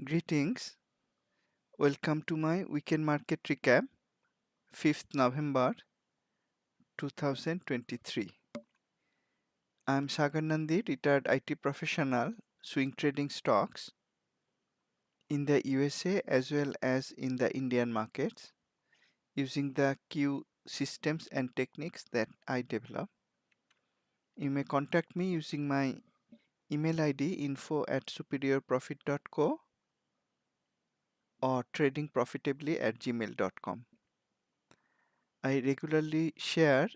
Greetings. Welcome to my weekend market recap, 5th November 2023. I'm Sagar Nandi, retired IT professional, swing trading stocks in the USA as well as in the Indian markets using the Q systems and techniques that I develop. You may contact me using my email ID info@superiorprofit.co or tradingprofitably@gmail.com. I regularly share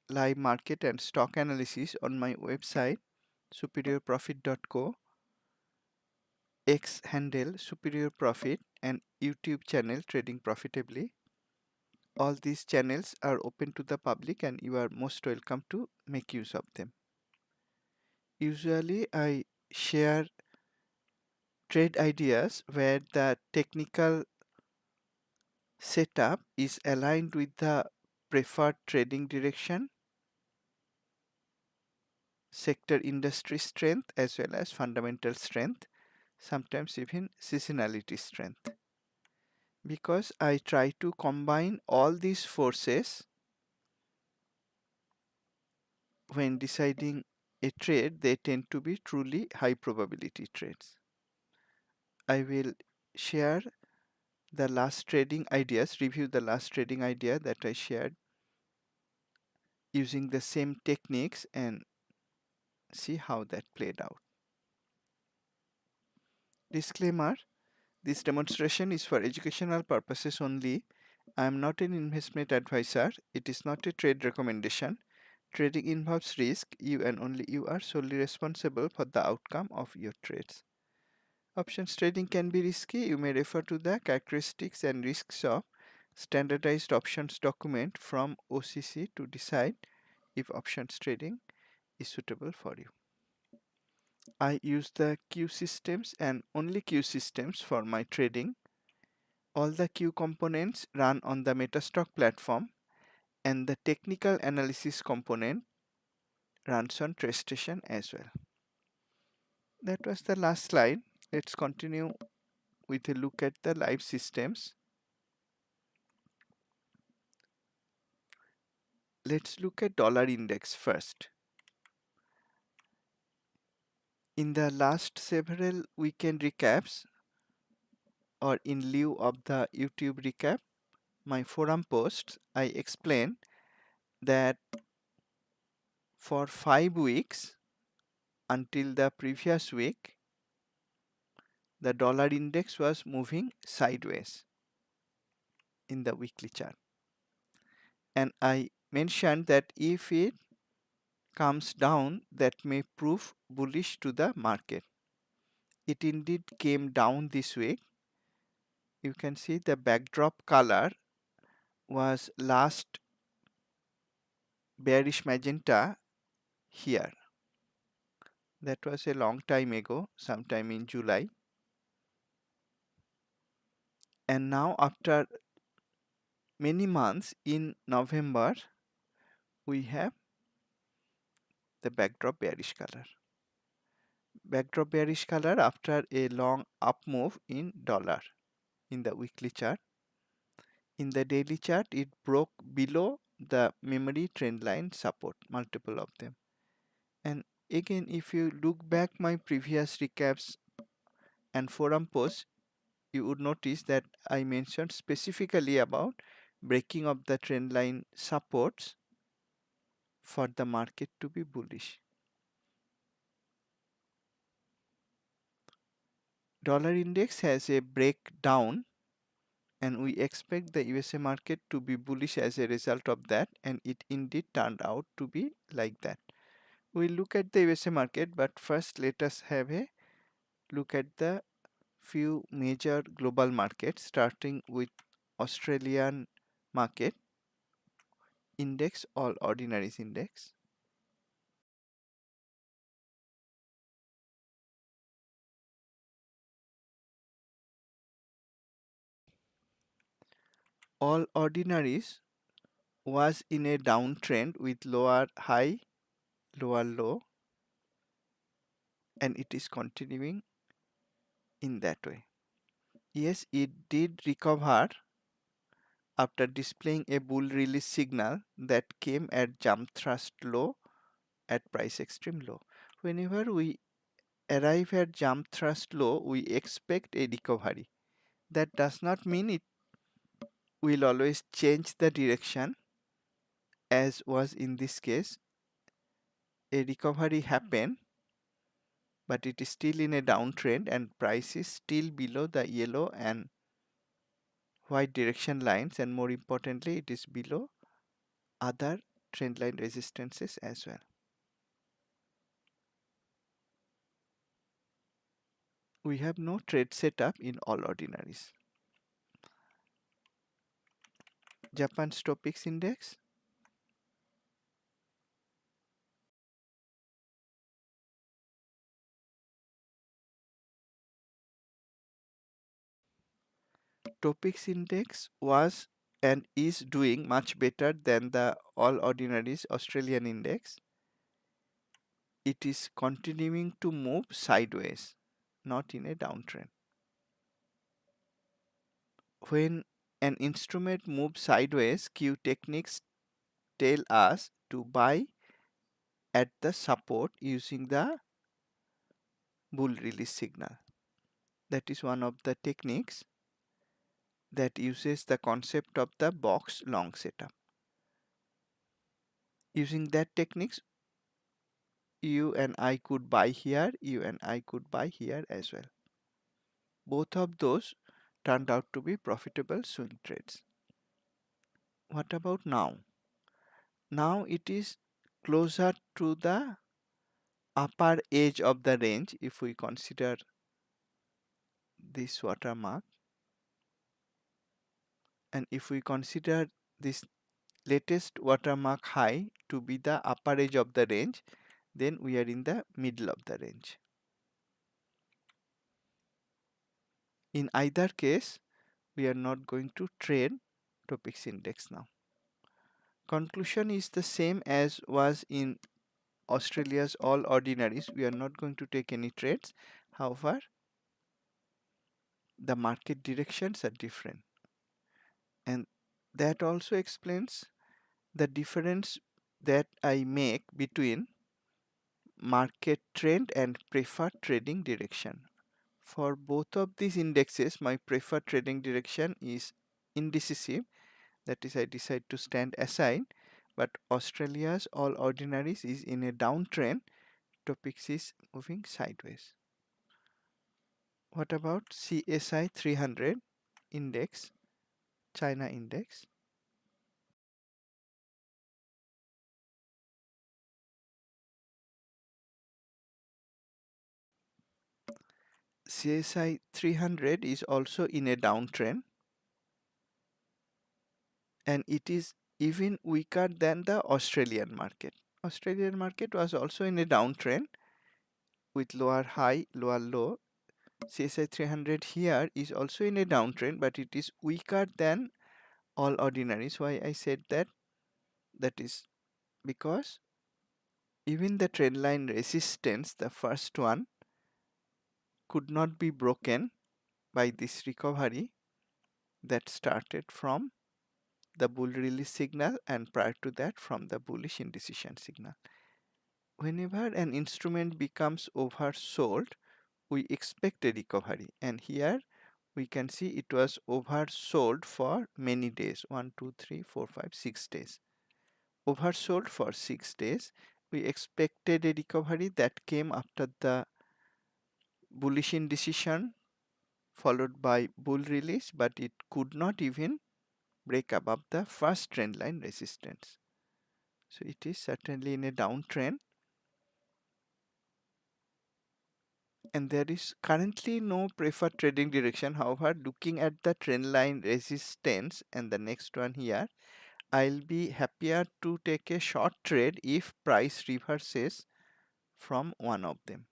live market and stock analysis on my website superiorprofit.co, X handle Superior Profit, and YouTube channel Trading Profitably. All these channels are open to the public and you are most welcome to make use of them. Usually I share trade ideas where the technical setup is aligned with the preferred trading direction, sector industry strength as well as fundamental strength, sometimes even seasonality strength. Because I try to combine all these forces when deciding a trade, they tend to be truly high probability trades. I will share the last trading ideas, review the last trading idea that I shared using the same techniques and see how that played out. Disclaimer: this demonstration is for educational purposes only. I am not an investment advisor. It is not a trade recommendation. Trading involves risk. You and only you are solely responsible for the outcome of your trades. Options trading can be risky. You may refer to the characteristics and risks of standardized options document from OCC to decide if options trading is suitable for you. I use the Q systems and only Q systems for my trading. All the Q components run on the Metastock platform and the technical analysis component runs on TradeStation as well. That was the last slide. Let's continue with a look at the live systems. Let's look at dollar index first. In the last several weekend recaps, or in lieu of the YouTube recap, my forum posts, I explained that for 5 weeks until the previous week, the dollar index was moving sideways in the weekly chart. And I mentioned that if it comes down, that may prove bullish to the market. It indeed came down this week. You can see the backdrop color was last bearish magenta here. That was a long time ago, sometime in July. And now after many months in November, we have the backdrop bearish color. Backdrop bearish color after a long up move in dollar in the weekly chart. In the daily chart, it broke below the memory trend line support, multiple of them. And again, if you look back my previous recaps and forum posts, you would notice that I mentioned specifically about breaking of the trend line supports for the market to be bullish. Dollar index has a breakdown and we expect the USA market to be bullish as a result of that, and it indeed turned out to be like that. We'll look at the USA market, but first let us have a look at the few major global markets, starting with Australian market index, all ordinaries index. All ordinaries was in a downtrend with lower high, lower low, and it is continuing in that way. Yes, it did recover after displaying a bull release signal that came at jump thrust low at price extreme low. Whenever we arrive at jump thrust low, we expect a recovery. That does not mean it will always change the direction, as was in this case. A recovery happened, but it is still in a downtrend and price is still below the yellow and white direction lines, and more importantly it is below other trend line resistances as well. We have no trade setup in all ordinaries. Japan Stopics Index. Topics Index was and is doing much better than the all ordinaries Australian index. It is continuing to move sideways, not in a downtrend. When an instrument moves sideways, Q techniques tell us to buy at the support using the bull release signal. That is one of the techniques that uses the concept of the box long setup. Using that techniques, you and I could buy here, you and I could buy here as well. Both of those turned out to be profitable swing trades. What about now? Now it is closer to the upper edge of the range if we consider this watermark, and if we consider this latest watermark high to be the upper edge of the range, then we are in the middle of the range. In either case, we are not going to trade Topix index now. Conclusion is the same as was in Australia's all ordinaries. We are not going to take any trades. However, the market directions are different, and that also explains the difference that I make between market trend and preferred trading direction. For both of these indexes, my preferred trading direction is indecisive, that is, I decide to stand aside, but Australia's all ordinaries is in a downtrend, Topix is moving sideways. What about CSI 300 index, China index? CSI 300 is also in a downtrend, and it is even weaker than the Australian market. Australian market was also in a downtrend with lower high, lower low. CSI 300 here is also in a downtrend, but it is weaker than all ordinaries. Why I said that? That is because even the trend line resistance, the first one, could not be broken by this recovery that started from the bull release signal and prior to that from the bullish indecision signal. Whenever an instrument becomes oversold, we expect a recovery, and here we can see it was oversold for many days, 1 2 3 4 5 6 days. Oversold for 6 days. We expected a recovery that came after the bullish indecision followed by bull release, but it could not even break above the first trend line resistance. So it is certainly in a downtrend, and there is currently no preferred trading direction. However, looking at the trend line resistance and the next one here, I'll be happier to take a short trade if price reverses from one of them.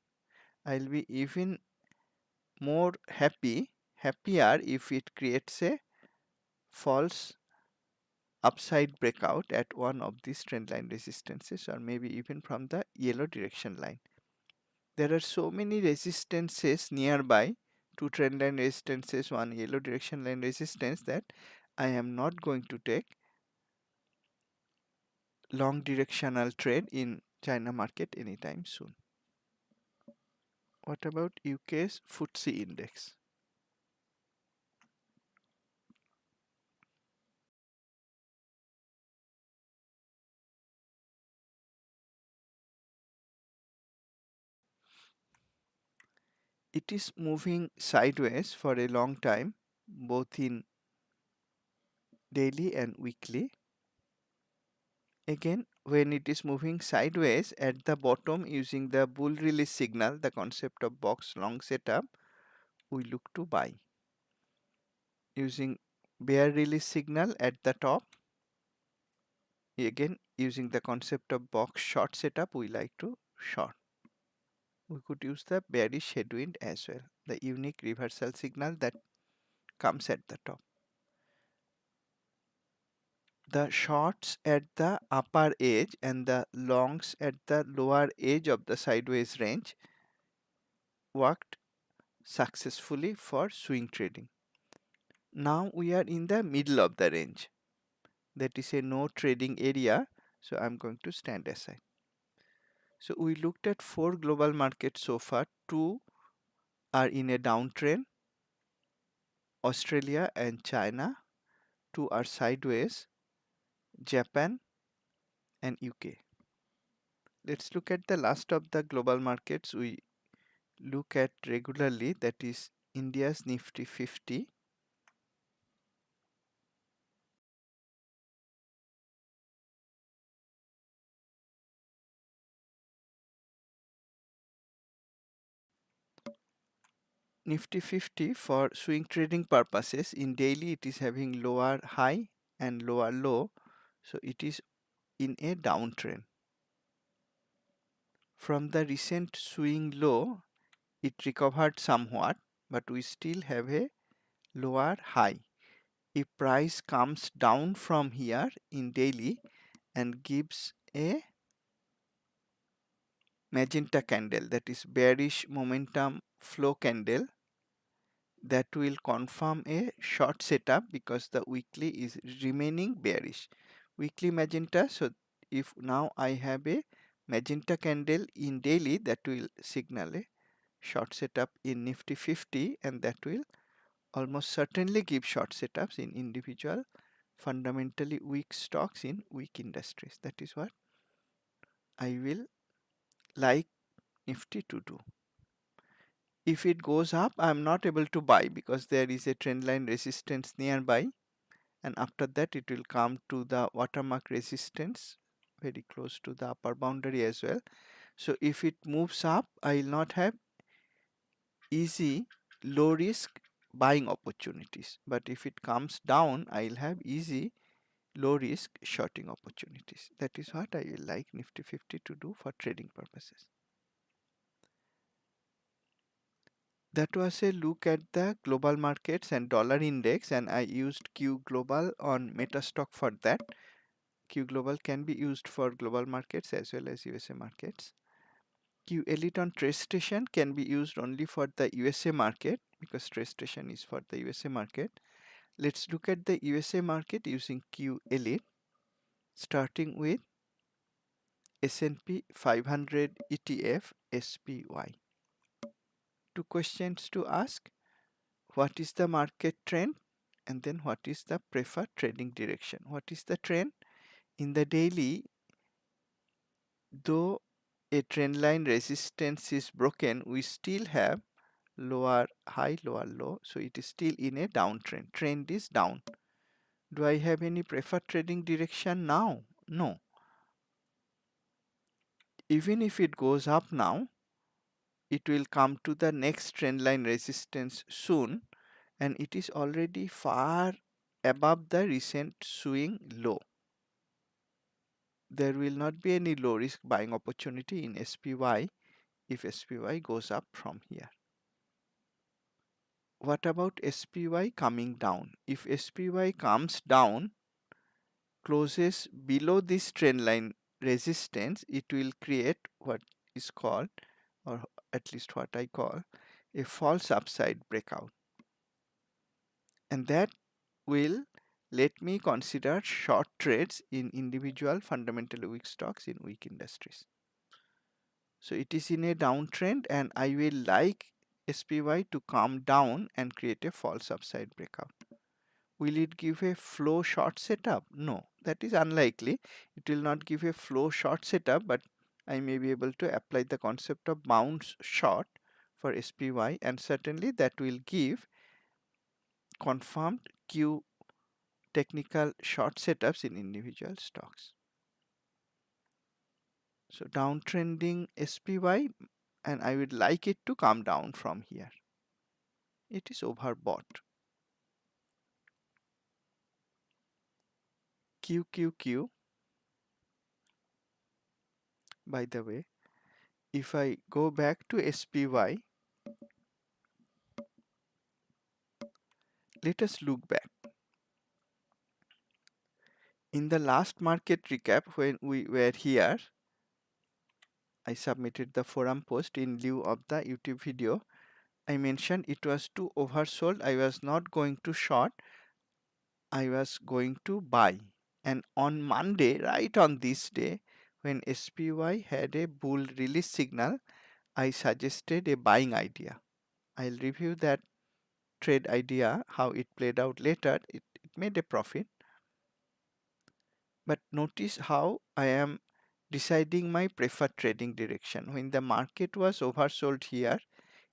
I'll be even more happier if it creates a false upside breakout at one of these trend line resistances, or maybe even from the yellow direction line. There are so many resistances nearby two trend line resistances, one yellow direction line resistance, that I am not going to take long directional trade in China market anytime soon. What about UK's FTSE index? It is moving sideways for a long time, both in daily and weekly. Again, when it is moving sideways at the bottom using the bull release signal, the concept of box long setup, we look to buy. Using bear release signal at the top, again using the concept of box short setup, we like to short. We could use the bearish headwind as well, the unique reversal signal that comes at the top. The shorts at the upper edge and the longs at the lower edge of the sideways range worked successfully for swing trading. Now we are in the middle of the range. That is a no trading area, so I'm going to stand aside. So we looked at 4 global markets so far. 2 are in a downtrend, Australia and China. 2 are sideways, Japan and UK. Let's look at the last of the global markets we look at regularly, that is India's Nifty 50. Nifty 50 for swing trading purposes, in daily it is having lower high and lower low, so it is in a downtrend. From the recent swing low, it recovered somewhat, but we still have a lower high. If price comes down from here in daily and gives a magenta candle, that is bearish momentum flow candle, that will confirm a short setup because the weekly is remaining bearish. Weekly magenta, so if now I have a magenta candle in daily, that will signal a short setup in Nifty 50, and that will almost certainly give short setups in individual fundamentally weak stocks in weak industries. That is what I will like Nifty to do. If it goes up, I am not able to buy because there is a trend line resistance nearby, and after that it will come to the watermark resistance very close to the upper boundary as well. So if it moves up, I will not have easy low risk buying opportunities, but if it comes down, I will have easy low risk shorting opportunities. That is what I will like Nifty 50 to do for trading purposes. That was a look at the global markets and dollar index, and I used Q Global on Metastock for that. Q Global can be used for global markets as well as USA markets. Q Elite on TradeStation can be used only for the USA market because TradeStation is for the USA market. Let's look at the USA market using Q Elite, starting with S&P 500 ETF SPY. Two questions to ask: what is the market trend, and then what is the preferred trading direction? What is the trend? In the daily, though a trend line resistance is broken, we still have lower high, lower low, so it is still in a downtrend. Trend is down. Do I have any preferred trading direction now? No. Even if it goes up now, it will come to the next trend line resistance soon, and it is already far above the recent swing low. There will not be any low risk buying opportunity in SPY if SPY goes up from here. What about SPY coming down? If SPY comes down, closes below this trend line resistance, it will create what is called, or at least what I call, a false upside breakout, and that will let me consider short trades in individual fundamentally weak stocks in weak industries. So it is in a downtrend and I will like SPY to come down and create a false upside breakout. Will it give a flow short setup? No, that is unlikely. It will not give a flow short setup, but I may be able to apply the concept of bounce short for SPY, and certainly that will give confirmed Q technical short setups in individual stocks. So downtrending SPY, and I would like it to come down from here. It is overbought. QQQ, by the way, if I go back to SPY, let us look back. In the last market recap, when we were here, I submitted the forum post in lieu of the YouTube video. I mentioned it was too oversold. I was not going to short. I was going to buy. And on Monday, right on this day, when SPY had a bull release signal, I suggested a buying idea. I'll review that trade idea, how it played out later. It made a profit. But notice how I am deciding my preferred trading direction. When the market was oversold here,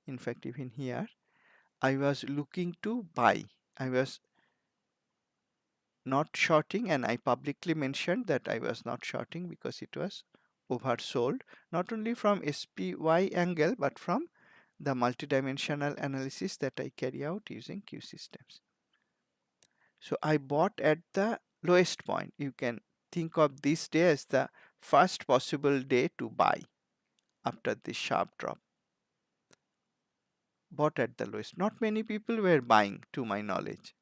in fact even here, I was looking to buy. I was not shorting, and I publicly mentioned that I was not shorting because it was oversold, not only from SPY angle but from the multidimensional analysis that I carry out using Q systems. So I bought at the lowest point. You can think of this day as the first possible day to buy after this sharp drop. Bought at the lowest. Not many people were buying, to my knowledge,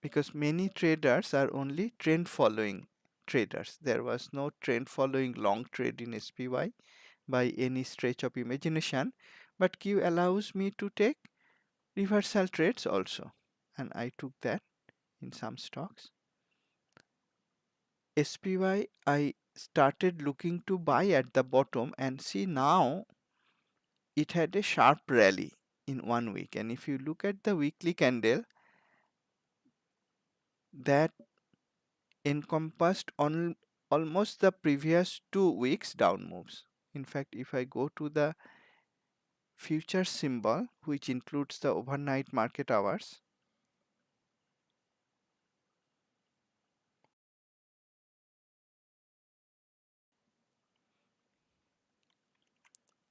because many traders are only trend following traders. There was no trend following long trade in SPY by any stretch of imagination, but Q allows me to take reversal trades also, and I took that in some stocks. SPY, I started looking to buy at the bottom, and see now it had a sharp rally in 1 week, and if you look at the weekly candle, that encompassed on almost the previous 2 weeks down moves. In fact, if I go to the future symbol, which includes the overnight market hours,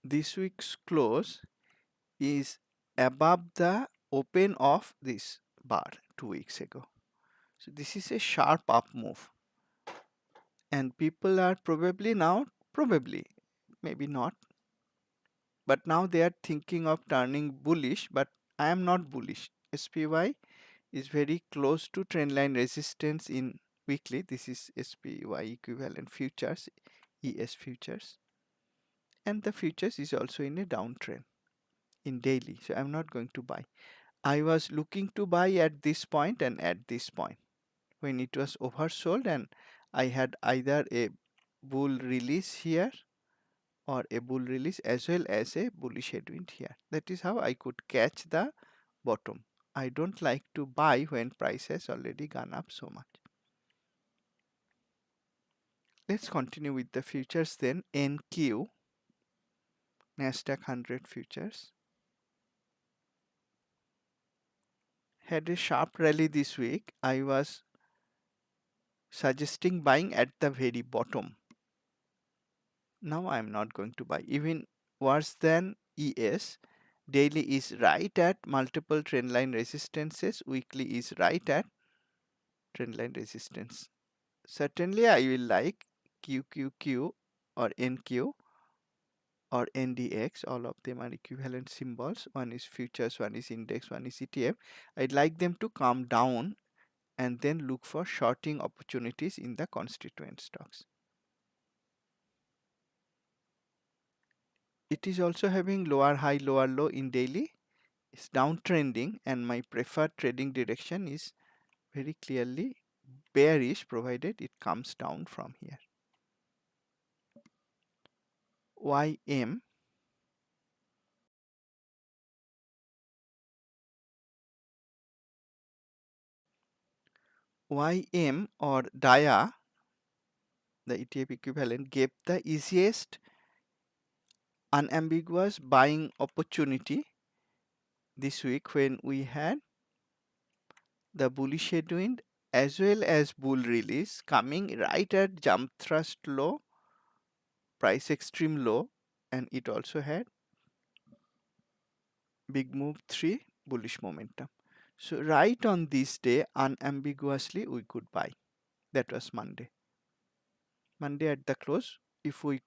this week's close is above the open of this bar 2 weeks ago. So this is a sharp up move, and people are probably now, maybe not, but now they are thinking of turning bullish, but I am not bullish. SPY is very close to trendline resistance in weekly. This is SPY equivalent futures, ES futures, and the futures is also in a downtrend in daily, so I'm not going to buy. I was looking to buy at this point and at this point when it was oversold, and I had either a bull release here or a bull release as well as a bullish headwind here. That is how I could catch the bottom. I don't like to buy when price has already gone up so much. Let's continue with the futures then. NQ, Nasdaq 100 futures, had a sharp rally this week. I was suggesting buying at the very bottom. Now I am not going to buy. Even worse than ES, daily is right at multiple trendline resistances, weekly is right at trendline resistance. Certainly I will like QQQ or NQ or NDX. All of them are equivalent symbols. One is futures, one is index, one is ETF. I'd like them to come down and then look for shorting opportunities in the constituent stocks. It is also having lower high, lower low in daily. It's downtrending, and my preferred trading direction is very clearly bearish provided it comes down from here. YM, YM or DIA, the ETF equivalent, gave the easiest unambiguous buying opportunity this week when we had the bullish headwind as well as bull release coming right at jump thrust low, price extreme low, and it also had big move 3 bullish momentum. So right on this day, unambiguously we could buy. That was Monday. Monday at the close, if we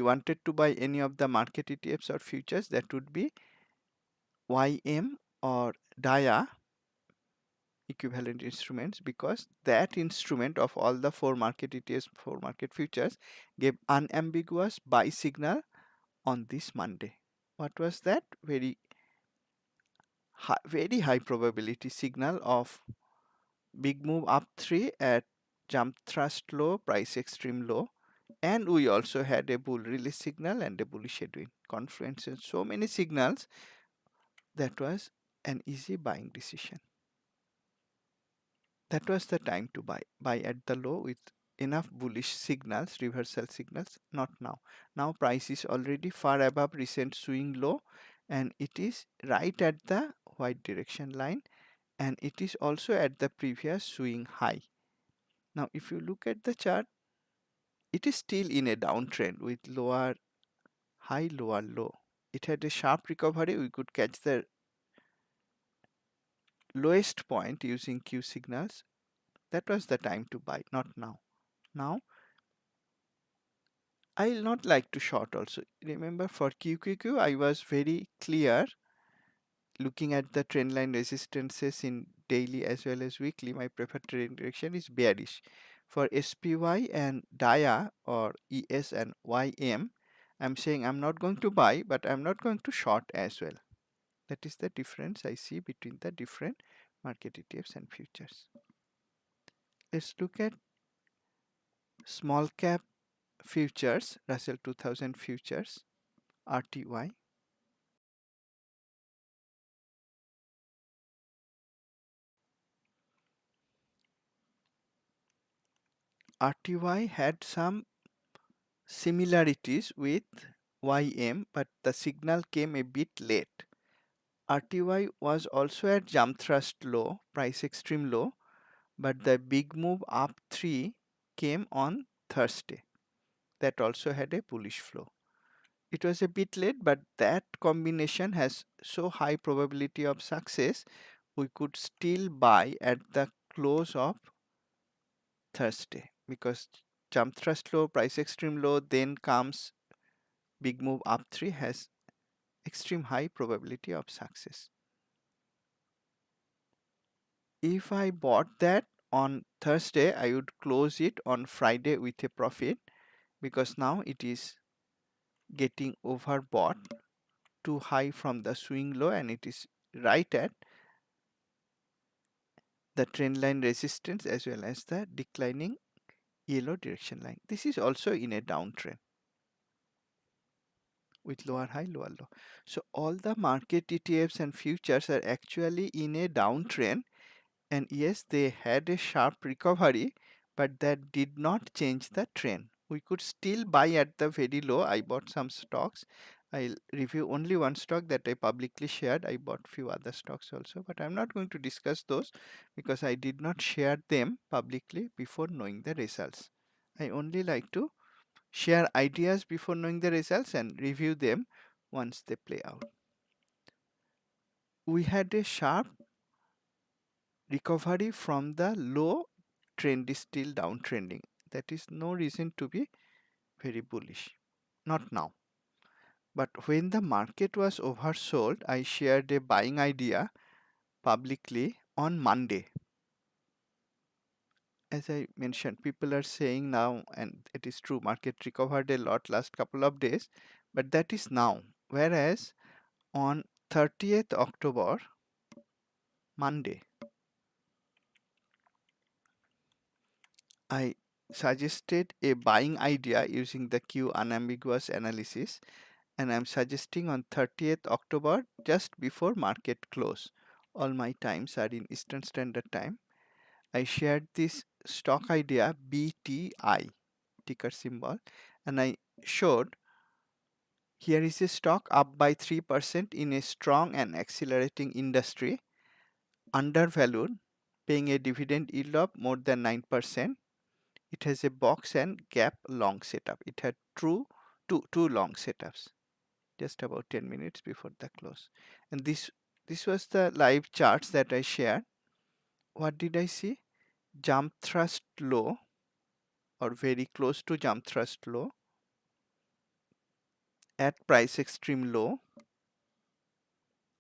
wanted to buy any of the market ETFs or futures, that would be YM or DIA equivalent instruments, because that instrument of all the 4 market ETFs, 4 market futures, gave unambiguous buy signal on this Monday. What was that? Very high probability signal of big move up 3 at jump thrust low, price extreme low, and we also had a bull release signal and a bullish headwind confluence. So many signals, that was an easy buying decision. That was the time to buy at the low with enough bullish signals, reversal signals. Not now. Now price is already far above recent swing low, and it is right at the white direction line, and it is also at the previous swing high. Now if you look at the chart, it is still in a downtrend with lower high, lower low. It had a sharp recovery. We could catch the lowest point using Q signals. That was the time to buy, not now. Now I'll not like to short also. Remember, for QQQ I was very clear looking at the trend line resistances in daily as well as weekly. My preferred trading direction is bearish. For SPY and DIA or ES and YM, I'm saying I'm not going to buy, but I'm not going to short as well. That is the difference I see between the different market ETFs and futures. Let's look at small cap futures, Russell 2000 futures, RTY. RTY had some similarities with YM, but the signal came a bit late. RTY was also at jump thrust low, price extreme low, but the big move up 3 came on Thursday. That also had a bullish flow. It was a bit late, but that combination has so high probability of success, we could still buy at the close of Thursday, because jump thrust low, price extreme low, then comes big move up 3, has extreme high probability of success. If I bought that on Thursday, I would close it on Friday with a profit, because now it is getting overbought too high from the swing low, and it is right at the trend line resistance as well as the declining yellow direction line. This is also in a downtrend with lower high, lower low. So all the market ETFs and futures are actually in a downtrend, and yes, they had a sharp recovery, but that did not change the trend. We could still buy at the very low. I bought some stocks. I'll review only one stock that I publicly shared. I bought few other stocks also, but I'm not going to discuss those because I did not share them publicly before knowing the results. I only like to share ideas before knowing the results and review them once they play out. We had a sharp recovery from the low, trend is still downtrending. That is no reason to be very bullish. Not now. But when the market was oversold, I shared a buying idea publicly on Monday. As I mentioned, people are saying now, and it is true, market recovered a lot last couple of days, but that is now. Whereas on 30th October, Monday, I suggested a buying idea using the Q unambiguous analysis, and I'm suggesting on 30th October just before market close. All my times are in Eastern Standard Time. I shared this stock idea BTI ticker symbol, and I showed here is a stock up by 3% in a strong and accelerating industry, undervalued, paying a dividend yield of more than 9%. It has a box and gap long setup. It had two long setups just about 10 minutes before the close. And this was the live charts that I shared. What did I see? Jump thrust low or very close to jump thrust low at price extreme low.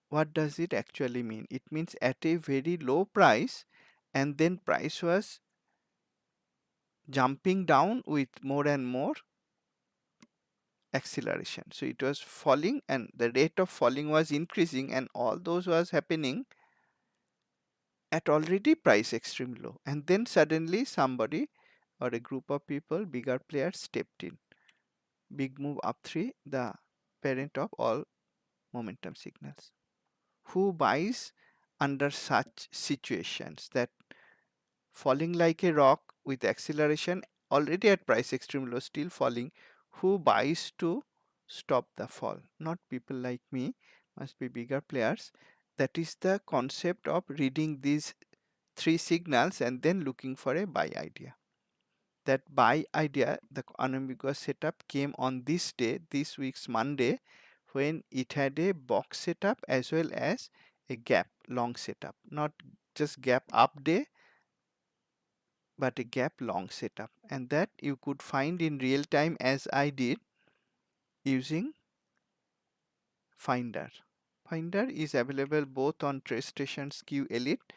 What does it actually mean? It means at a very low price, and then price was jumping down with more and more acceleration. So it was falling and the rate of falling was increasing, and all those was happening at already price extreme low. And then suddenly somebody or a group of people, bigger players, stepped in. Big move up 3, the parent of all momentum signals. Who buys under such situations, that falling like a rock with acceleration already at price extreme low, still falling? Who buys to stop the fall? Not people like me, must be bigger players. That is the concept of reading these 3 signals and then looking for a buy idea. That buy idea, the unambiguous setup, came on this day, this week's Monday, when it had a box setup as well as a gap long setup. Not just gap up day, but a gap long setup. And that you could find in real time as I did using Finder. Finder is available both on TradeStation's Q Elite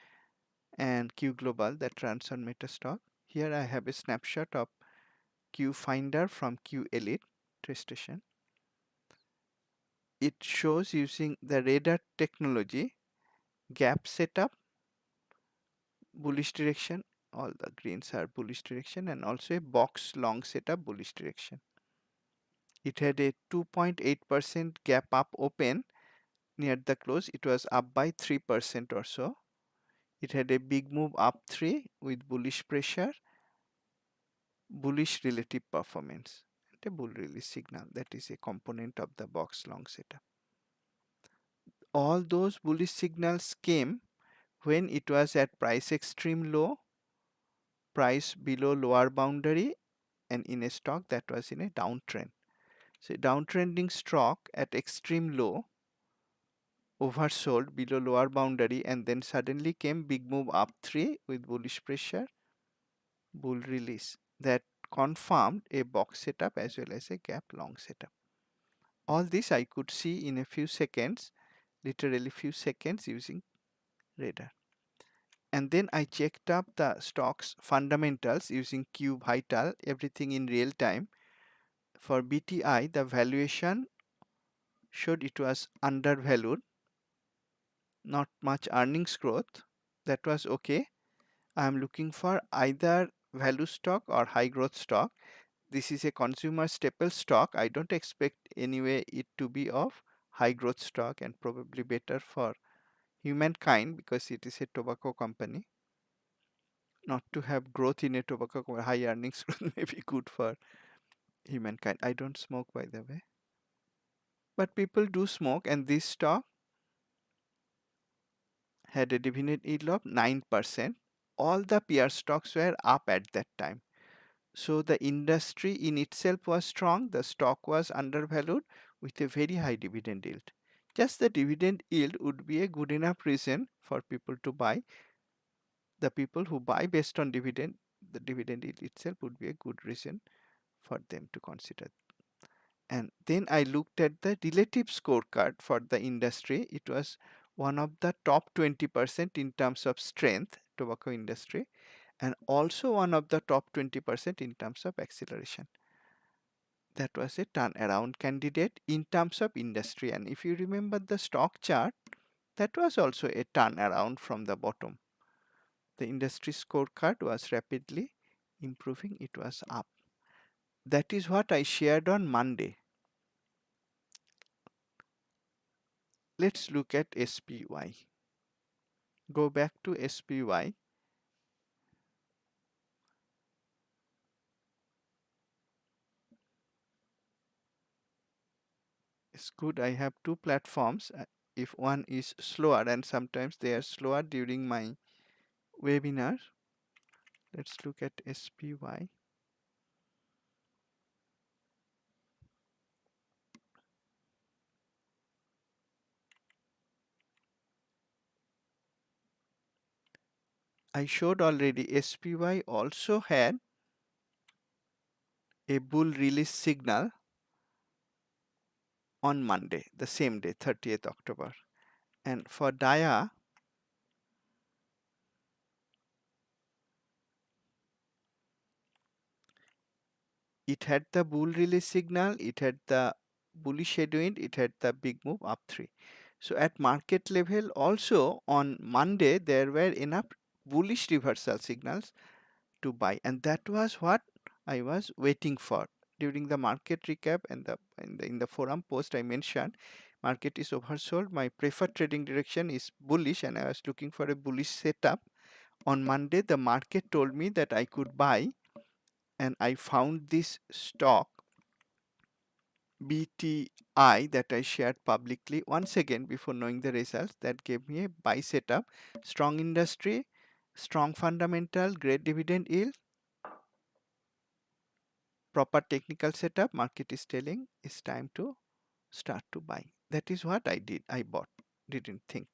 and Q Global that runs on Metastock. Here I have a snapshot of Q Finder from Q Elite TradeStation. It shows using the radar technology gap setup, bullish direction, all the greens are bullish direction, and also a box long setup, bullish direction. It had a 2.8% gap up open near the close. It was up by 3% or so. It had a big move up 3 with bullish pressure, bullish relative performance, and a bull release signal. That is a component of the box long setup. All those bullish signals came when it was at price extreme low, price below lower boundary, and in a stock that was in a downtrend. So downtrending stock at extreme low, oversold below lower boundary, and then suddenly came big move up 3 with bullish pressure, bull release. That confirmed a box setup as well as a gap long setup. All this I could see in a few seconds, literally few seconds, using radar. And then I checked up the stocks fundamentals using Q Vital, everything in real time. For BTI, the valuation showed it was undervalued, not much earnings growth. That was okay. I am looking for either value stock or high growth stock. This is a consumer staple stock. I don't expect anyway it to be of high growth stock, and probably better for humankind because it is a tobacco company. Not to have growth in a tobacco company, high earnings growth may be good for humankind. I don't smoke, by the way. But people do smoke, and this stock had a dividend yield of 9%. All the peer stocks were up at that time. So the industry in itself was strong, the stock was undervalued with a very high dividend yield. Just the dividend yield would be a good enough reason for people to buy. The people who buy based on dividend, the dividend yield itself would be a good reason for them to consider. And then I looked at the relative scorecard for the industry. It was one of the top 20% in terms of strength, tobacco industry, and also one of the top 20% in terms of acceleration. That was a turnaround candidate in terms of industry. And if you remember the stock chart, that was also a turnaround from the bottom. The industry scorecard was rapidly improving, it was up. That is what I shared on Monday. Let's look at SPY. Go back to SPY. It's good I have two platforms. If one is slower, and sometimes they are slower during my webinar. Let's look at SPY. I showed already SPY also had a bull release signal on Monday, the same day, 30th October. And for DIA, it had the bull release signal, it had the bullish headwind, it had the big move up 3. So at market level also on Monday, there were enough bullish reversal signals to buy, and that was what I was waiting for. During the market recap and in the forum post, I mentioned market is oversold, my preferred trading direction is bullish, and I was looking for a bullish setup. On Monday the market told me that I could buy, and I found this stock BTI that I shared publicly once again before knowing the results. That gave me a buy setup. Strong industry, strong fundamental, great dividend yield, proper technical setup. Market is telling it's time to start to buy. That is what I did. I bought, didn't think.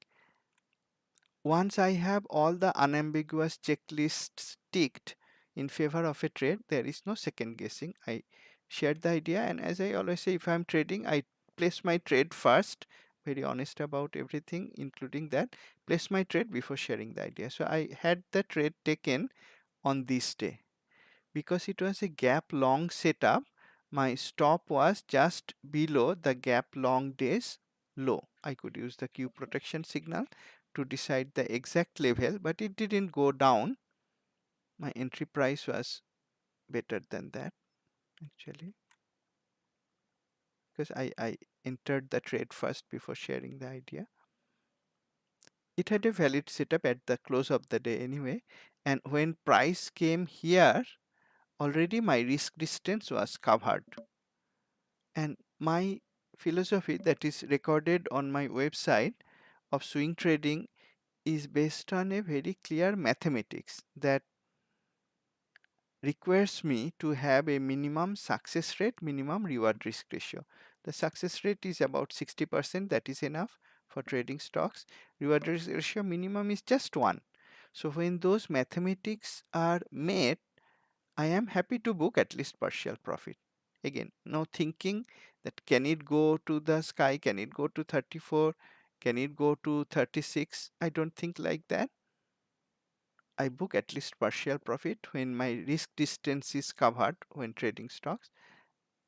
Once I have all the unambiguous checklists ticked in favor of a trade, there is no second guessing. I shared the idea, and as I always say, if I'm trading, I place my trade first, very honest about everything, including that, place my trade before sharing the idea. So I had the trade taken on this day. Because it was a gap long setup, my stop was just below the gap long days low. I could use the Q protection signal to decide the exact level, but it didn't go down. My entry price was better than that actually, because I entered the trade first before sharing the idea. It had a valid setup at the close of the day anyway, and when price came here, already my risk distance was covered. And my philosophy that is recorded on my website of swing trading is based on a very clear mathematics that requires me to have a minimum success rate, minimum reward risk ratio. The success rate is about 60%, that is enough for trading stocks. Reward risk ratio minimum is just 1. So when those mathematics are met, I am happy to book at least partial profit. Again, no thinking that can it go to the sky, can it go to 34, can it go to 36. I don't think like that. I book at least partial profit when my risk distance is covered when trading stocks,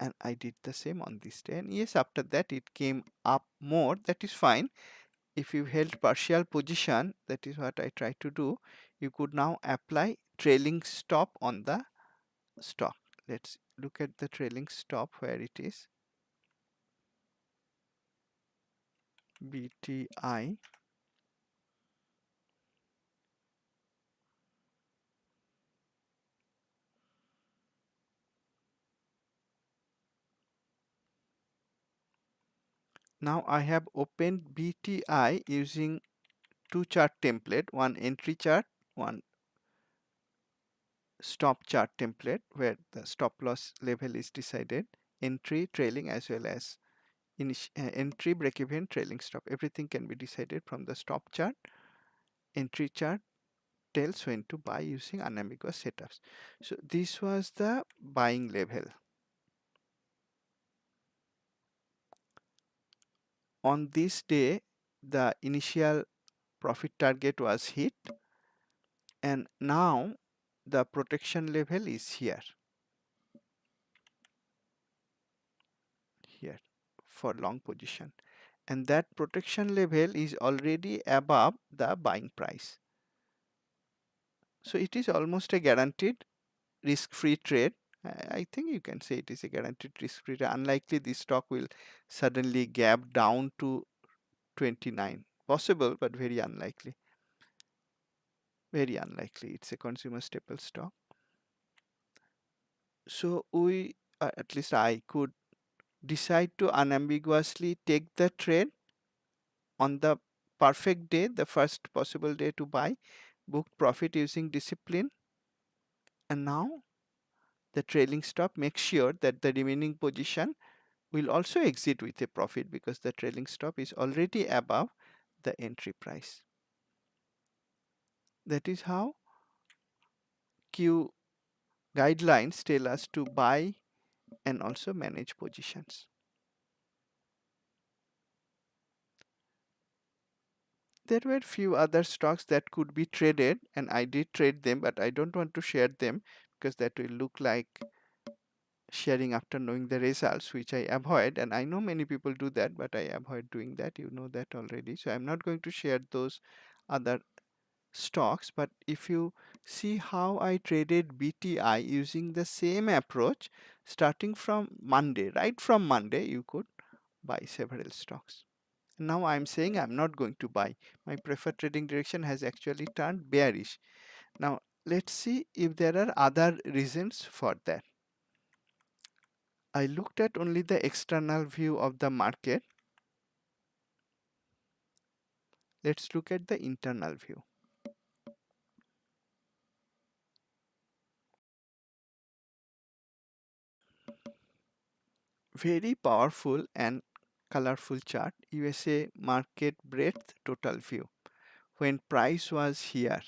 and I did the same on this day. And yes, after that it came up more, that is fine. If you held partial position, that is what I try to do, you could now apply trailing stop on the stock. Let's look at the trailing stop where it is. BTI. Now I have opened BTI using two chart template, one entry chart, one stop chart template where the stop loss level is decided, entry, trailing, as well as entry, break even, trailing stop. Everything can be decided from the stop chart. Entry chart tells when to buy using unambiguous setups. So this was the buying level. On this day, the initial profit target was hit, and now the protection level is here. for long position, and that protection level is already above the buying price. So it is almost a guaranteed risk-free trade. I think you can say it is a guaranteed risk-free trade. Unlikely this stock will suddenly gap down to 29. Possible, but very unlikely. Very unlikely. It's a consumer staple stock. So at least I could decide to unambiguously take the trade on the perfect day, the first possible day to buy, book profit using discipline, and now the trailing stop makes sure that the remaining position will also exit with a profit because the trailing stop is already above the entry price. That is how Q guidelines tell us to buy and also manage positions. There were few other stocks that could be traded and I did trade them, but I don't want to share them because that will look like sharing after knowing the results, which I avoid, and I know many people do that, but I avoid doing that. You know that already, so I'm not going to share those other stocks. But if you see how I traded BTI using the same approach, starting from Monday, right from Monday you could buy several stocks. Now I'm saying I'm not going to buy. My preferred trading direction has actually turned bearish. Now let's see if there are other reasons for that. I looked at only the external view of the market. Let's look at the internal view. Very powerful and colorful chart. USA market breadth total view. When price was here,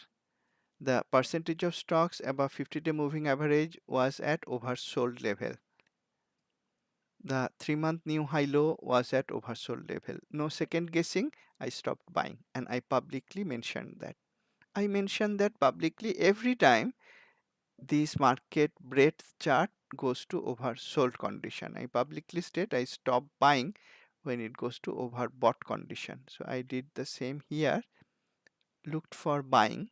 the percentage of stocks above 50-day moving average was at oversold level. The 3-month new high low was at oversold level. No second guessing, I stopped buying and I publicly mentioned that. I mentioned that publicly every time this market breadth chart goes to oversold condition. I publicly state I stop buying when it goes to overbought condition. So I did the same here, looked for buying.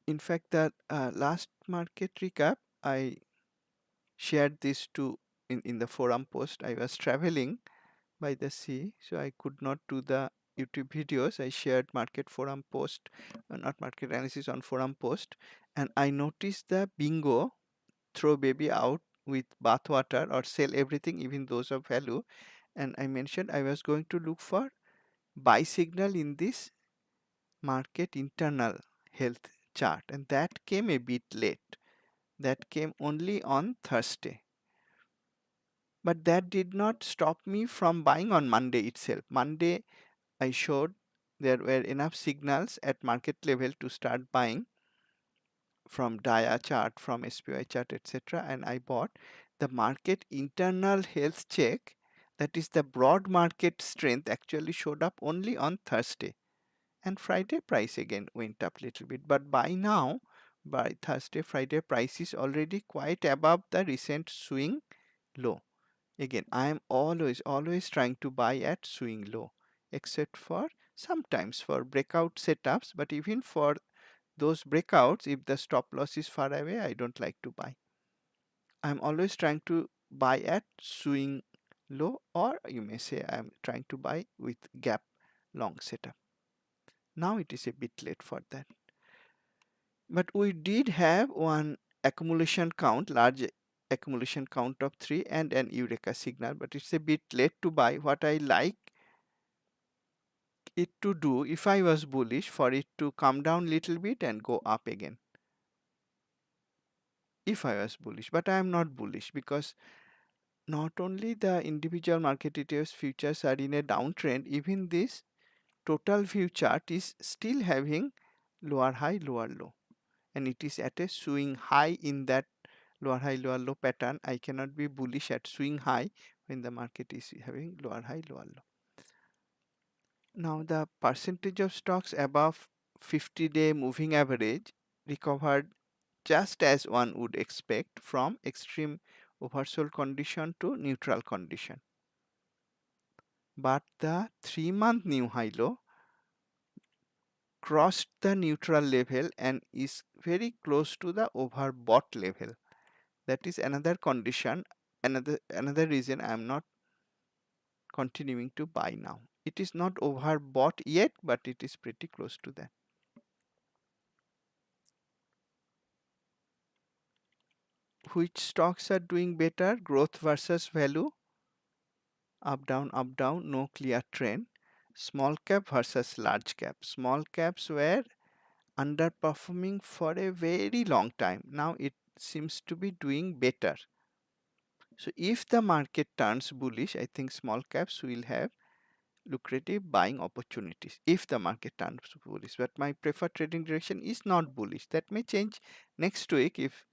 In fact, the last market recap, I shared this in the forum post. I was traveling by the sea, so I could not do the YouTube videos. I shared market forum post, not market analysis on forum post, and I noticed the bingo, throw baby out with bathwater or sell everything, even those of value. And I mentioned I was going to look for buy signal in this market internal health chart, and that came a bit late. That came only on Thursday. But that did not stop me from buying on Monday itself. Monday, I showed there were enough signals at market level to start buying from DIA chart, from SPY chart, etc. And I bought the market internal health check, that is the broad market strength, actually showed up only on Thursday. And Friday price again went up little bit. But by now, by Thursday, Friday price is already quite above the recent swing low. Again, I am always trying to buy at swing low, except for sometimes for breakout setups. But even for those breakouts, if the stop loss is far away, I don't like to buy. I'm always trying to buy at swing low, or you may say I'm trying to buy with gap long setup. Now it is a bit late for that. But we did have one accumulation count, large accumulation count of 3 and an Eureka signal, but it's a bit late to buy. What I like it to do, if I was bullish, for it to come down little bit and go up again. If I was bullish, but I am not bullish because not only the individual market ETFs futures are in a downtrend, even this total view chart is still having lower high, lower low, and it is at a swing high in that lower high, lower low pattern. I cannot be bullish at swing high when the market is having lower high, lower low. Now the percentage of stocks above 50-day moving average recovered just as one would expect from extreme oversold condition to neutral condition. but the 3-month new high low crossed the neutral level and is very close to the overbought level. That is another condition, another reason I am not continuing to buy now. It is not overbought yet, but it is pretty close to that. Which stocks are doing better? Growth versus value, up down, no clear trend. Small cap versus large cap. Small caps were underperforming for a very long time. Now it seems to be doing better. So if the market turns bullish, I think small caps will have lucrative buying opportunities if the market turns bullish. But my preferred trading direction is not bullish. That may change next week if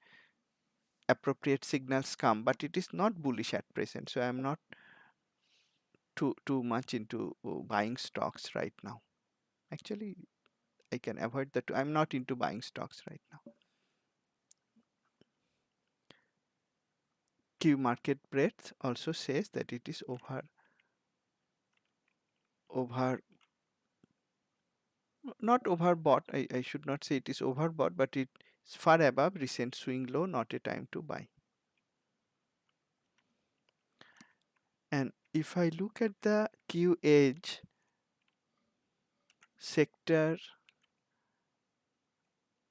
appropriate signals come, but it is not bullish at present. So I am not too much into buying stocks right now. Actually, I can avoid that. I'm not into buying stocks right now. Q market breadth also says that it is over not overbought. I should not say it is overbought, but it's far above recent swing low, not a time to buy. And if I look at the Q edge sector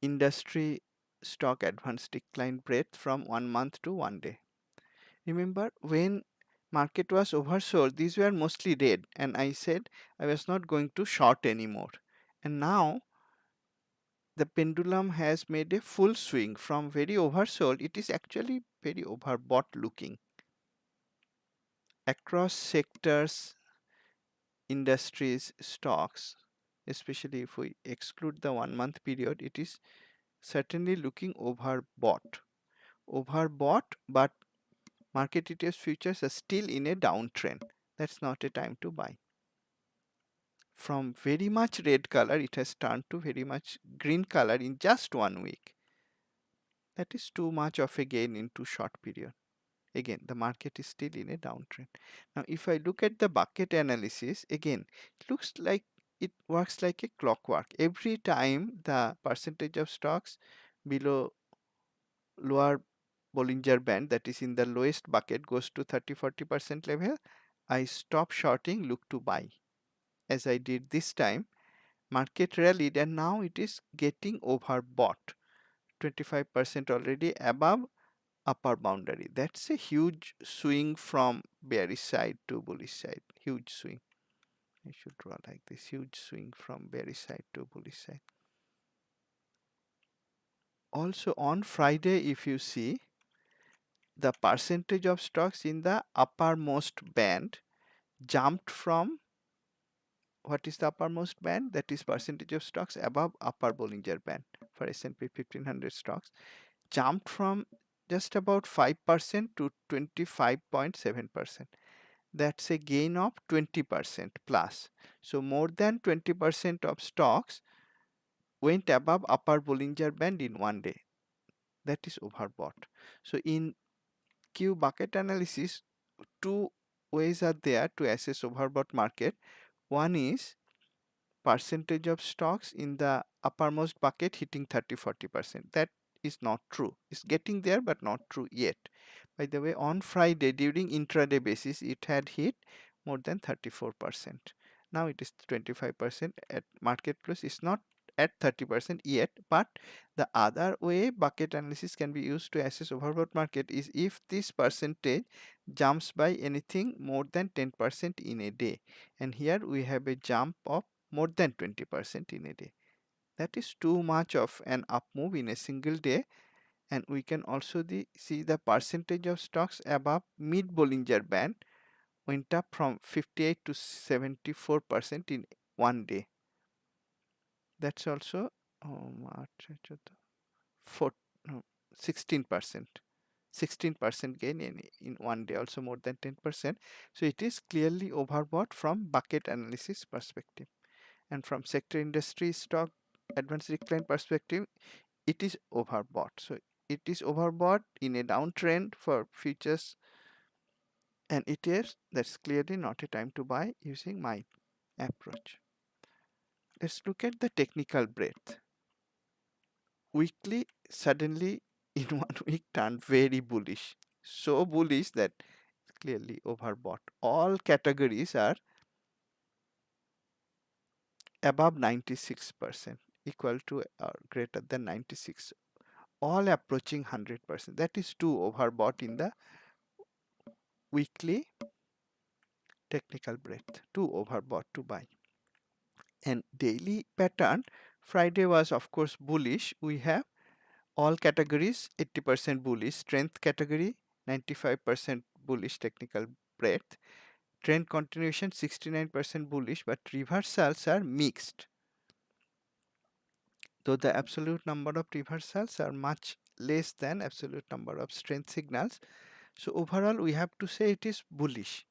industry stock advance decline breadth from 1 month to 1 day. Remember when market was oversold, these were mostly red, and I said I was not going to short anymore. And now the pendulum has made a full swing from very oversold. It is actually very overbought looking. Across sectors, industries, stocks, especially if we exclude the 1 month period, it is certainly looking overbought. Overbought, but market ETFs futures are still in a downtrend. That's not a time to buy. From very much red color, it has turned to very much green color in just 1 week. That is too much of a gain in too short period. Again, the market is still in a downtrend. Now, if I look at the bucket analysis, again, it looks like it works like a clockwork. Every time the percentage of stocks below lower Bollinger Band, that is in the lowest bucket, goes to 30-40% level, I stop shorting, look to buy. As I did this time, market rallied and now it is getting overbought. 25% already above upper boundary. That's a huge swing from bearish side to bullish side. Huge swing. I should draw like this. Huge swing from bearish side to bullish side. Also on Friday, if you see, the percentage of stocks in the uppermost band jumped from, what is the uppermost band? That is percentage of stocks above upper Bollinger Band for S&P 1500 stocks, jumped from just about 5% to 25.7%. That's a gain of 20% plus. So more than 20% of stocks went above upper Bollinger Band in 1 day. That is overbought. So in Q bucket analysis, two ways are there to assess overbought market. One is percentage of stocks in the uppermost bucket hitting 30-40%. That is not true. It's getting there but not true yet. By the way, on Friday during intraday basis, it had hit more than 34%. Now it is 25% at market close. It's not at 30% yet, but the other way bucket analysis can be used to assess overbought market is if this percentage jumps by anything more than 10% in a day. And here we have a jump of more than 20% in a day. That is too much of an up move in a single day, and we can also see the percentage of stocks above mid Bollinger Band went up from 58 to 74% in 1 day. That's also four, no, 16%. 16% gain in 1 day, also more than 10%. So it is clearly overbought from bucket analysis perspective. And from sector industry stock advanced decline perspective, it is overbought. So it is overbought in a downtrend for futures and that's clearly not a time to buy using my approach. Let's look at the technical breadth. Weekly suddenly in 1 week turned very bullish. So bullish that clearly overbought. All categories are above 96%, equal to or greater than 96. All approaching 100%. That is too overbought in the weekly technical breadth. Too overbought to buy. And daily pattern, Friday was of course bullish. We have all categories 80% bullish, strength category 95% bullish technical breadth, trend continuation 69% bullish, but reversals are mixed, though the absolute number of reversals are much less than absolute number of strength signals. So overall we have to say it is bullish.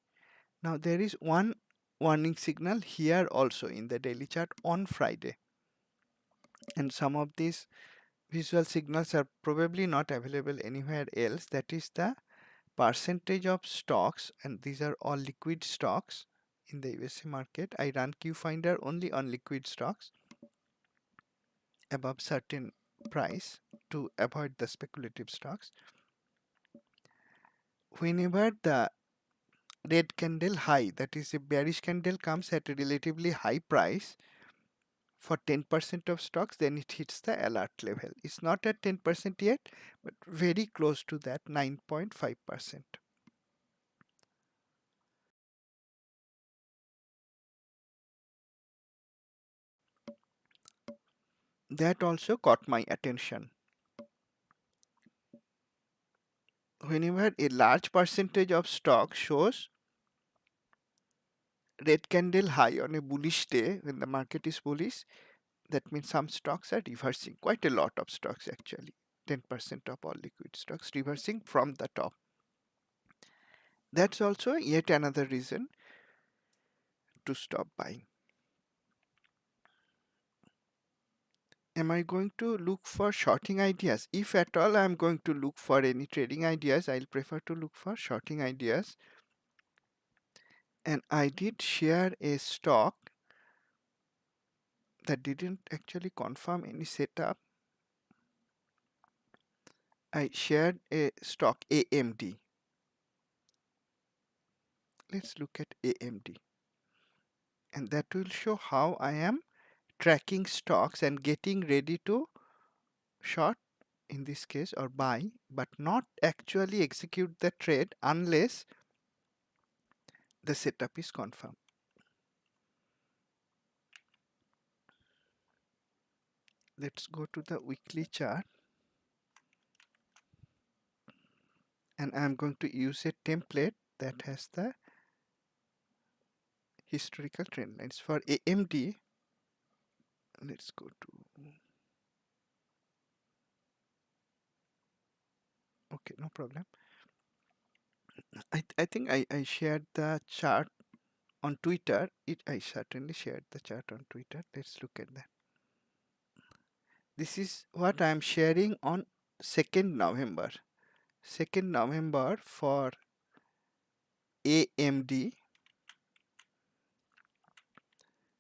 Now there is one warning signal here also in the daily chart on Friday, and some of these visual signals are probably not available anywhere else. That is the percentage of stocks, and these are all liquid stocks in the USA market. I run QFinder only on liquid stocks above certain price to avoid the speculative stocks. Whenever the red candle high, that is a bearish candle, comes at a relatively high price for 10% of stocks, then it hits the alert level. It's not at 10% yet, but very close to that, 9.5%. That also caught my attention. Whenever a large percentage of stock shows red candle high on a bullish day, when the market is bullish, that means some stocks are reversing. Quite a lot of stocks actually. 10% of all liquid stocks reversing from the top. That's also yet another reason to stop buying. Am I going to look for shorting ideas? If at all I am going to look for any trading ideas, I'll prefer to look for shorting ideas. And I did share a stock that didn't actually confirm any setup. I shared a stock AMD. Let's look at AMD. And that will show how I am tracking stocks and getting ready to short in this case or buy, but not actually execute the trade unless the setup is confirmed. Let's go to the weekly chart, and I'm going to use a template that has the historical trend lines. For AMD, let's go to, okay, no problem. I think I shared the chart on Twitter. I certainly shared the chart on Twitter. Let's look at that. This is what I am sharing on 2nd November. 2nd November for AMD.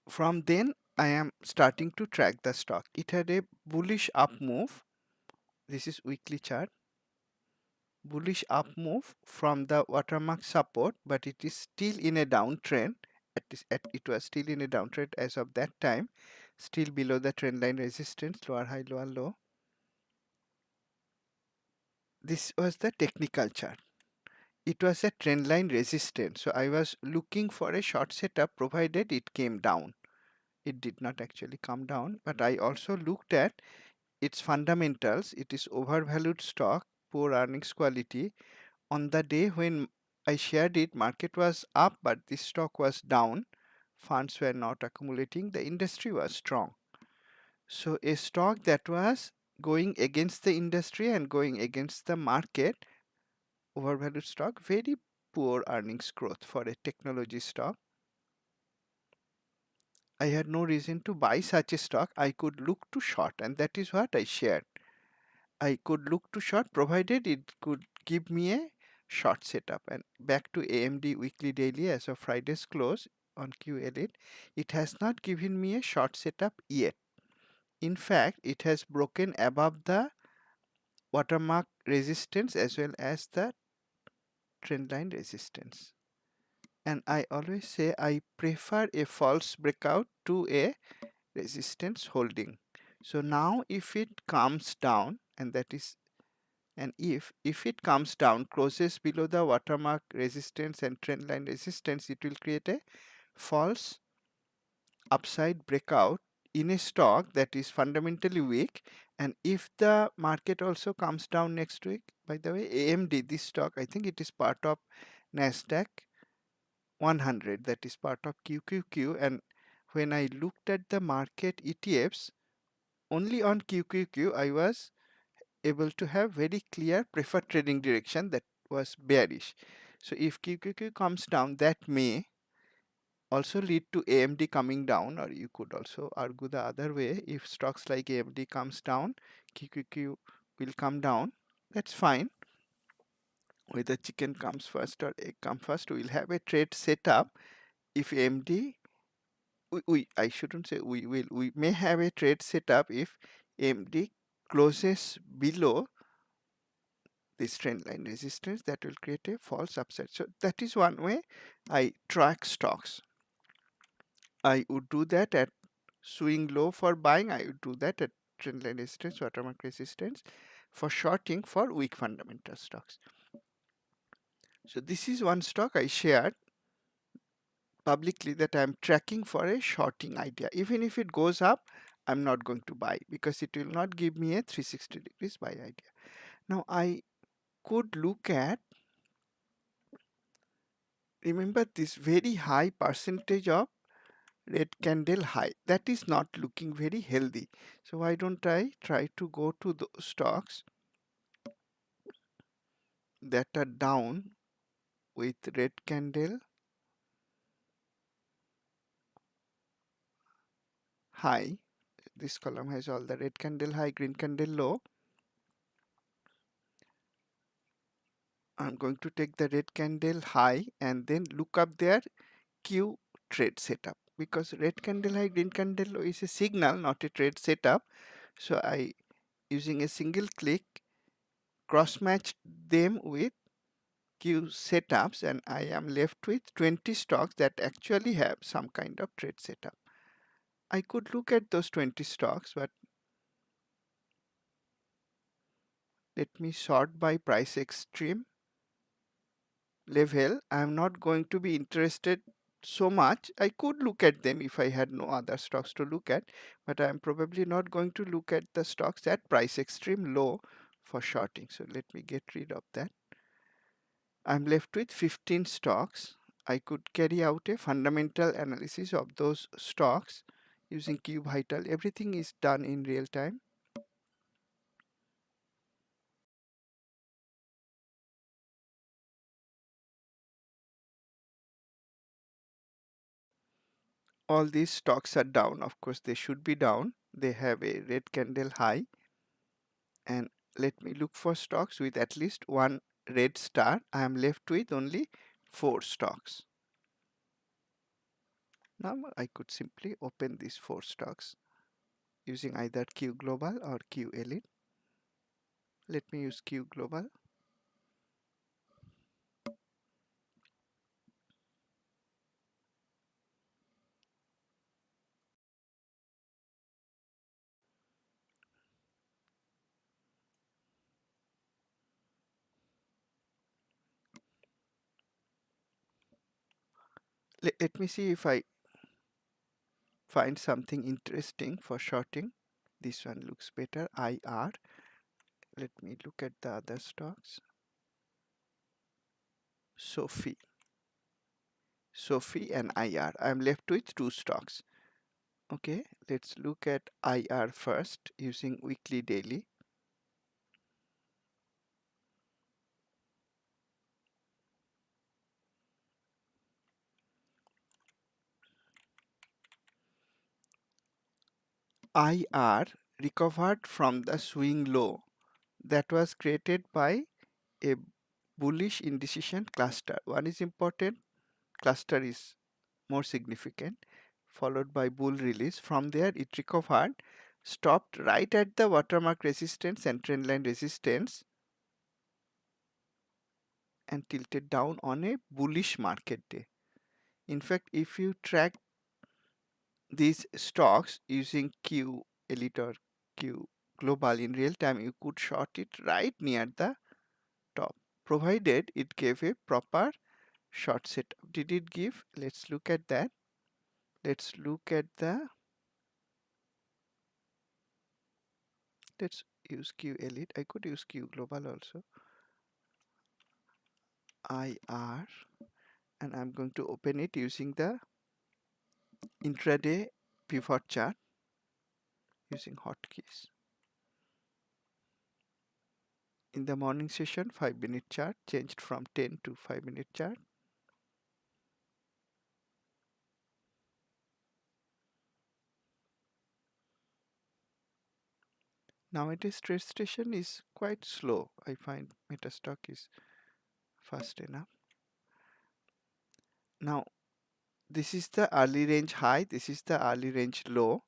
From then I am starting to track the stock. It had a bullish up move. This is weekly chart. Bullish up move from the watermark support, but it is still in a downtrend. It was still in a downtrend as of that time, still below the trend line resistance, lower high, lower low. This was the technical chart. It was a trend line resistance, so I was looking for a short setup provided it came down. It did not actually come down, but I also looked at its fundamentals. It is overvalued stock, poor earnings quality. On the day when I shared it, market was up, but the stock was down. Funds were not accumulating. The industry was strong. So a stock that was going against the industry and going against the market, overvalued stock, very poor earnings growth for a technology stock. I had no reason to buy such a stock. I could look to short, and that is what I shared. I could look to short provided it could give me a short setup. And back to AMD weekly daily as of Friday's close on QLit, it has not given me a short setup yet. In fact, it has broken above the watermark resistance as well as the trendline resistance. And I always say I prefer a false breakout to a resistance holding. So now if it comes down, and that is and if it comes down, closes below the watermark resistance and trendline resistance, it will create a false upside breakout in a stock that is fundamentally weak. And if the market also comes down next week, by the way, AMD, this stock, I think it is part of Nasdaq 100, that is part of QQQ. And when I looked at the market ETFs, only on QQQ I was able to have very clear preferred trading direction that was bearish. So if QQQ comes down, that may also lead to AMD coming down, or you could also argue the other way. If stocks like AMD comes down, QQQ will come down. That's fine. Whether chicken comes first or egg comes first, we'll have a trade set up. If AMD, I shouldn't say we may have a trade set up if AMD closes below this trend line resistance. That will create a false upside. So that is one way I track stocks. I would do that at swing low for buying. I would do that at trend line resistance, watermark resistance for shorting for weak fundamental stocks. So this is one stock I shared publicly that I'm tracking for a shorting idea. Even if it goes up, I'm not going to buy because it will not give me a 360 degrees buy idea. Now I could look at, remember this very high percentage of red candle high, that is not looking very healthy. So why don't I try to go to the stocks that are down with red candle high. This column has all the red candle high, green candle low. I'm going to take the red candle high and then look up their Q trade setup, because red candle high, green candle low is a signal, not a trade setup. So I, using a single click, cross matched them with Q setups, and I am left with 20 stocks that actually have some kind of trade setup. I could look at those 20 stocks, but let me sort by price extreme level. I am not going to be interested so much. I could look at them if I had no other stocks to look at, but I am probably not going to look at the stocks at price extreme low for shorting. So let me get rid of that. I'm left with 15 stocks. I could carry out a fundamental analysis of those stocks using QVital. Everything is done in real time. All these stocks are down. Of course, they should be down. They have a red candle high. And let me look for stocks with at least one red star. I am left with only 4 stocks. Now I could simply open these 4 stocks using either Q Global or Q Elite. Let me use Q Global. Let me see if I find something interesting for shorting. This one looks better, IR. Let me look at the other stocks. Sophie and IR. I'm left with 2 stocks. Okay, let's look at IR first using weekly daily. IR recovered from the swing low that was created by a bullish indecision cluster. One is important, cluster is more significant, followed by bull release. From there it recovered, stopped right at the watermark resistance and trend line resistance, and tilted down on a bullish market day. In fact, if you track these stocks using Q Elite or Q Global in real time, you could short it right near the top, provided it gave a proper short setup. Did it give? Let's look at that. Let's look at the, let's use Q Elite. I could use Q Global also. IR, and I'm going to open it using the intraday pivot chart using hotkeys. In the morning session, 5-minute chart changed from 10 to 5-minute chart. Nowadays, TradeStation is quite slow. I find Metastock is fast enough. Now, this is the early range high, this is the early range low.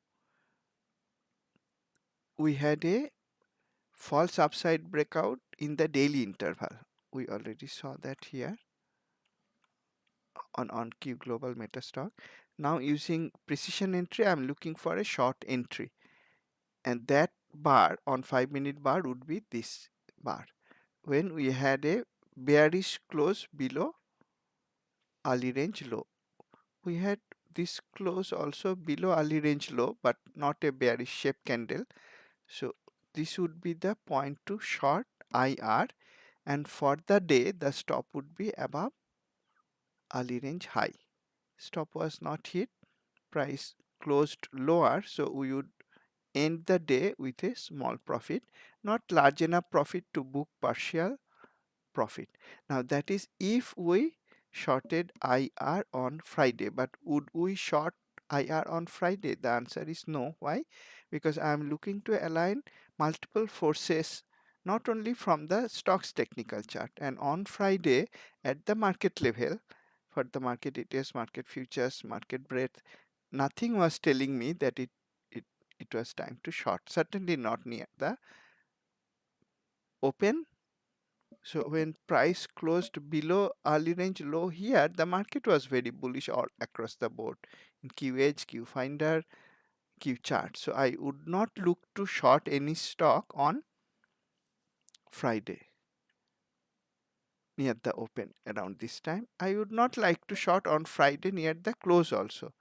We had a false upside breakout in the daily interval. We already saw that here on Q Global Metastock. Now using precision entry, I'm looking for a short entry. And that bar on 5-minute bar would be this bar. When we had a bearish close below early range low. We had this close also below early range low, but not a bearish shape candle. So this would be the point to short IR, and for the day the stop would be above early range high. Stop was not hit, price closed lower, so we would end the day with a small profit, not large enough profit to book partial profit. Now that is if we shorted IR on Friday, but would we short IR on Friday? The answer is no. Why? Because I am looking to align multiple forces, not only from the stocks technical chart, and on Friday at the market level, for the market details, market futures, market breadth, nothing was telling me that it it was time to short, certainly not near the open. So when price closed below early range low here, the market was very bullish all across the board in QH, Q Finder, Q chart. So I would not look to short any stock on Friday near the open around this time. I would not like to short on Friday near the close also.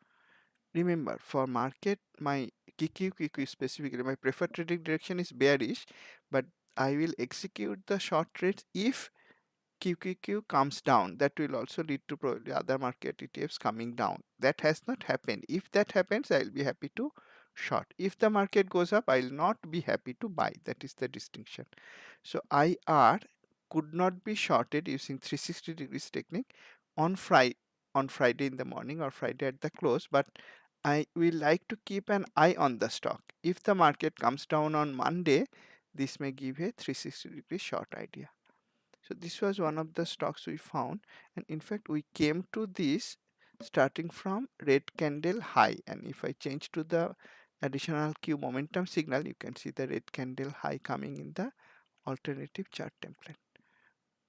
Remember, for market, my QQ specifically, my preferred trading direction is bearish, but I will execute the short trades if QQQ comes down. That will also lead to probably other market ETFs coming down. That has not happened. If that happens, I will be happy to short. If the market goes up, I will not be happy to buy. That is the distinction. So IR could not be shorted using 360 degrees technique on Friday in the morning or Friday at the close, but I will like to keep an eye on the stock. If the market comes down on Monday, this may give a 360 degree short idea. So this was one of the stocks we found, and in fact we came to this starting from red candle high, and if I change to the additional Q momentum signal, you can see the red candle high coming in the alternative chart template.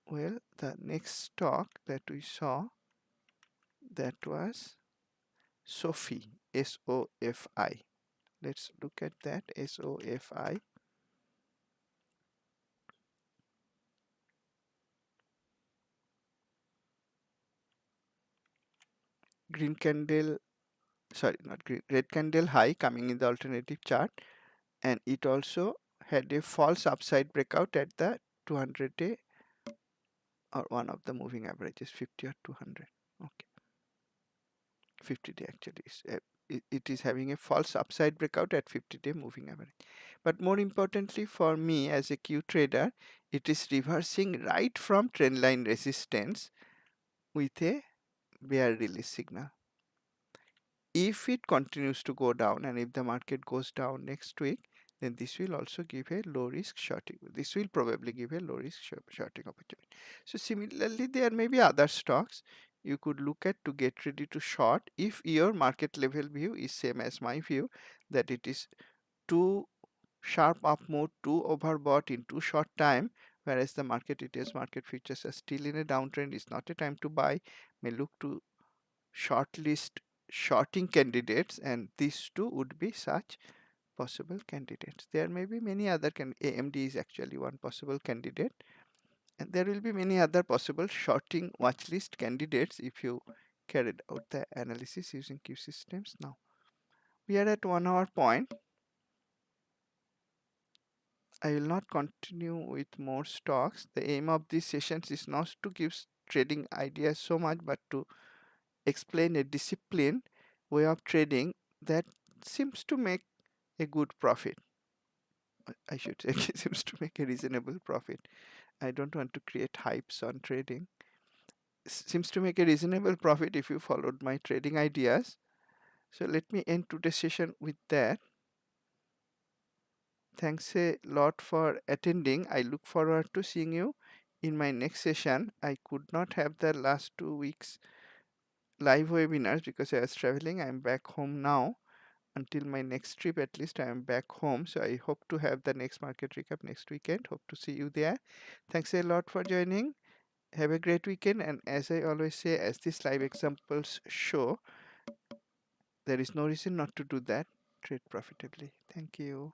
Well, the next stock that we saw, that was SOFI, SOFI. Let's look at that, SOFI. Green candle, sorry, not green, red candle high coming in the alternative chart, and it also had a false upside breakout at the 200-day or one of the moving averages, 50 or 200. Okay, 50-day actually is it is having a false upside breakout at 50-day moving average. But more importantly for me as a Q trader, it is reversing right from trend line resistance with a bear release signal. If it continues to go down, and if the market goes down next week, then this will also give a low risk shorting. This will probably give a low risk shorting opportunity. So similarly, there may be other stocks you could look at to get ready to short if your market level view is same as my view, that it is too sharp up mode, too overbought in too short time, whereas the market details, market futures are still in a downtrend, is not a time to buy, may look to shortlist shorting candidates, and these two would be such possible candidates. There may be many other AMD is actually one possible candidate, and there will be many other possible shorting watchlist candidates if you carried out the analysis using Q systems. Now we are at 1 hour point. I will not continue with more stocks. The aim of these sessions is not to give trading ideas so much, but to explain a disciplined way of trading that seems to make a good profit. I should say seems to make a reasonable profit. I don't want to create hypes on trading. Seems to make a reasonable profit if you followed my trading ideas. So let me end today's session with that. Thanks a lot for attending. I look forward to seeing you in my next session. I could not have the last 2 weeks live webinars because I was traveling. I'm back home now. Until my next trip, at least I am back home. So I hope to have the next market recap next weekend. Hope to see you there. Thanks a lot for joining. Have a great weekend. And as I always say, as these live examples show, there is no reason not to do that. Trade profitably. Thank you.